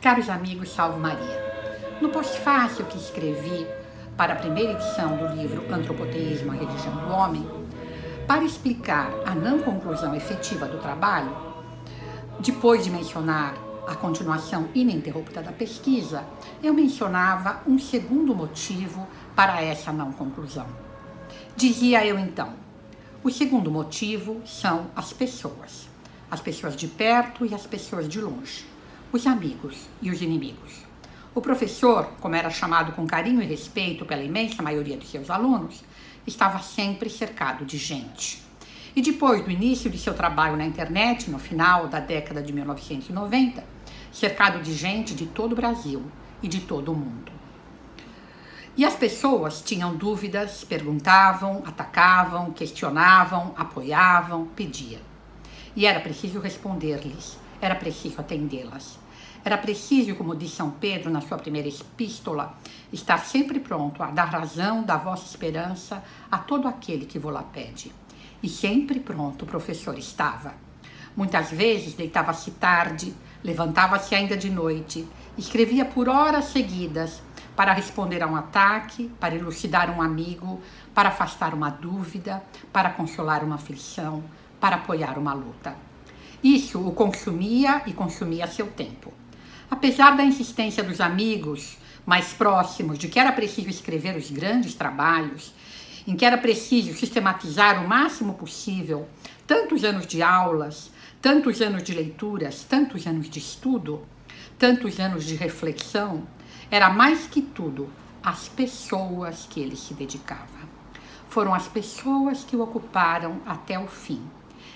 Caros amigos, salve Maria. No pós-fácil que escrevi para a primeira edição do livro Antropoteísmo, a Religião do Homem, para explicar a não conclusão efetiva do trabalho, depois de mencionar a continuação ininterrupta da pesquisa, eu mencionava um segundo motivo para essa não conclusão. Dizia eu então, o segundo motivo são as pessoas de perto e as pessoas de longe, os amigos e os inimigos. O professor, como era chamado com carinho e respeito pela imensa maioria de seus alunos, estava sempre cercado de gente. E depois do início de seu trabalho na internet, no final da década de 1990, cercado de gente de todo o Brasil e de todo o mundo. E as pessoas tinham dúvidas, perguntavam, atacavam, questionavam, apoiavam, pediam. E era preciso responder-lhes, era preciso atendê-las. Era preciso, como diz São Pedro na sua primeira epístola, estar sempre pronto a dar razão da vossa esperança a todo aquele que vô-la pede. E sempre pronto o professor estava. Muitas vezes deitava-se tarde, levantava-se ainda de noite, escrevia por horas seguidas para responder a um ataque, para elucidar um amigo, para afastar uma dúvida, para consolar uma aflição, para apoiar uma luta. Isso o consumia e consumia seu tempo. Apesar da insistência dos amigos mais próximos de que era preciso escrever os grandes trabalhos, em que era preciso sistematizar o máximo possível tantos anos de aulas, tantos anos de leituras, tantos anos de estudo, tantos anos de reflexão, era mais que tudo as pessoas que ele se dedicava. Foram as pessoas que o ocuparam até o fim.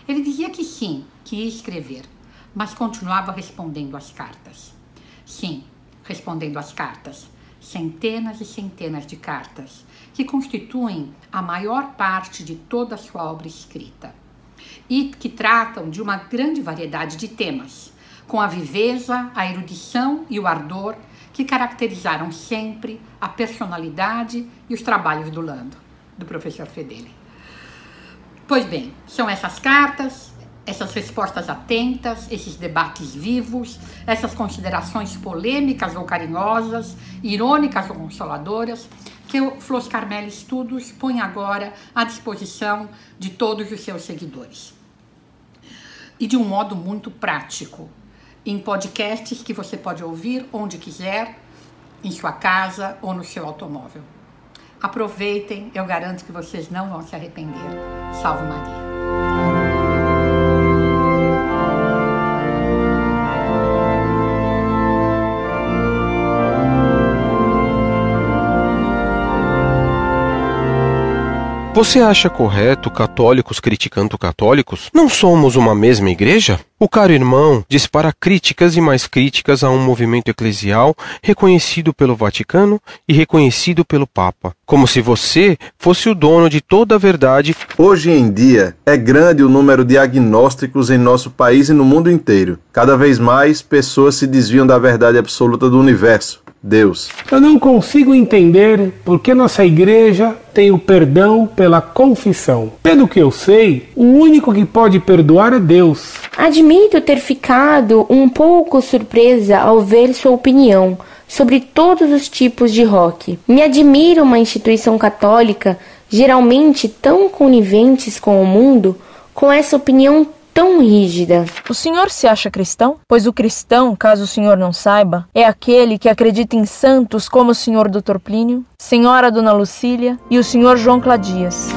Ele dizia que sim, que ia escrever, mas continuava respondendo às cartas. Sim, respondendo às cartas, centenas e centenas de cartas, que constituem a maior parte de toda a sua obra escrita e que tratam de uma grande variedade de temas, com a viveza, a erudição e o ardor que caracterizaram sempre a personalidade e os trabalhos do Lando, do professor Fedeli. Pois bem, são essas cartas, essas respostas atentas, esses debates vivos, essas considerações polêmicas ou carinhosas, irônicas ou consoladoras, que o Flos Carmeli Estudos põe agora à disposição de todos os seus seguidores. E de um modo muito prático, em podcasts que você pode ouvir onde quiser, em sua casa ou no seu automóvel. Aproveitem, eu garanto que vocês não vão se arrepender. Salve Maria! Você acha correto católicos criticando católicos? Não somos uma mesma igreja? O caro irmão dispara críticas e mais críticas a um movimento eclesial reconhecido pelo Vaticano e reconhecido pelo Papa, como se você fosse o dono de toda a verdade. Hoje em dia, é grande o número de agnósticos em nosso país e no mundo inteiro. Cada vez mais, pessoas se desviam da verdade absoluta do universo, Deus. Eu não consigo entender por que nossa igreja tem o perdão pela confissão. Pelo que eu sei, o único que pode perdoar é Deus. Admito ter ficado um pouco surpresa ao ver sua opinião sobre todos os tipos de rock. Me admira uma instituição católica, geralmente tão coniventes com o mundo, com essa opinião tão rígida. O senhor se acha cristão? Pois o cristão, caso o senhor não saiba, é aquele que acredita em santos como o senhor Dr. Plínio, senhora Dona Lucília e o senhor João Cladias.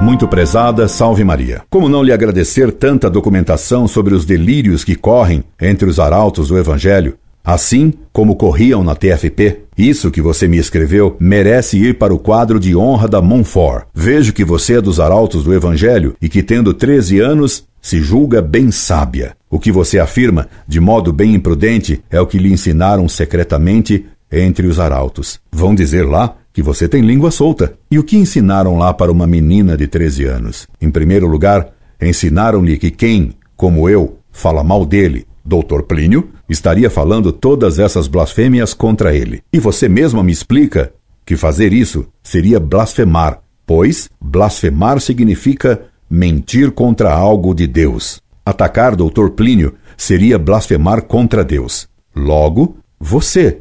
Muito prezada, salve Maria. Como não lhe agradecer tanta documentação sobre os delírios que correm entre os arautos do Evangelho, assim como corriam na TFP? Isso que você me escreveu merece ir para o quadro de honra da Montfort. Vejo que você é dos arautos do Evangelho e que, tendo 13 anos, se julga bem sábia. O que você afirma, de modo bem imprudente, é o que lhe ensinaram secretamente entre os arautos. Vão dizer lá que você tem língua solta. E o que ensinaram lá para uma menina de 13 anos? Em primeiro lugar, ensinaram-lhe que quem, como eu, fala mal dele, Dr. Plínio, estaria falando todas essas blasfêmias contra ele. E você mesma me explica que fazer isso seria blasfemar, pois blasfemar significa mentir contra algo de Deus. Atacar Dr. Plínio seria blasfemar contra Deus. Logo, você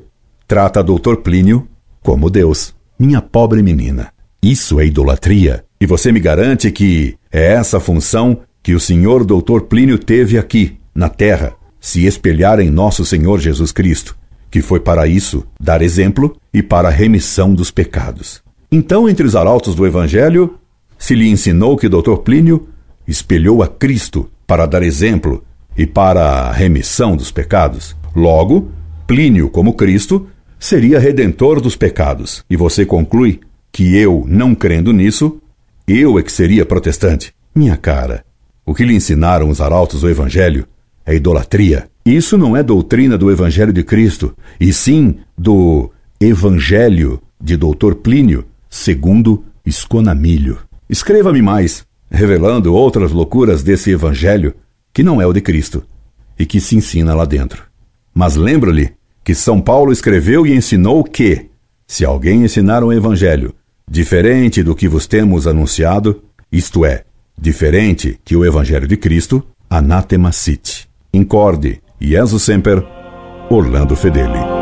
trata Dr. Plínio como Deus. Minha pobre menina, isso é idolatria. E você me garante que é essa função que o Senhor Dr. Plínio teve aqui, na terra, se espelhar em nosso Senhor Jesus Cristo, que foi para isso dar exemplo e para a remissão dos pecados. Então, entre os arautos do Evangelho, se lhe ensinou que Dr. Plínio espelhou a Cristo para dar exemplo e para a remissão dos pecados. Logo, Plínio, como Cristo, seria redentor dos pecados. E você conclui que eu, não crendo nisso, eu é que seria protestante. Minha cara, o que lhe ensinaram os arautos do Evangelho é idolatria. Isso não é doutrina do Evangelho de Cristo, e sim do Evangelho de Dr. Plínio, segundo Esconamilho. Escreva-me mais, revelando outras loucuras desse Evangelho, que não é o de Cristo, e que se ensina lá dentro. Mas lembro-lhe que São Paulo escreveu e ensinou que, se alguém ensinar um Evangelho diferente do que vos temos anunciado, isto é, diferente que o Evangelho de Cristo, anátema sit. Incorde, Jesus Semper, Orlando Fedeli.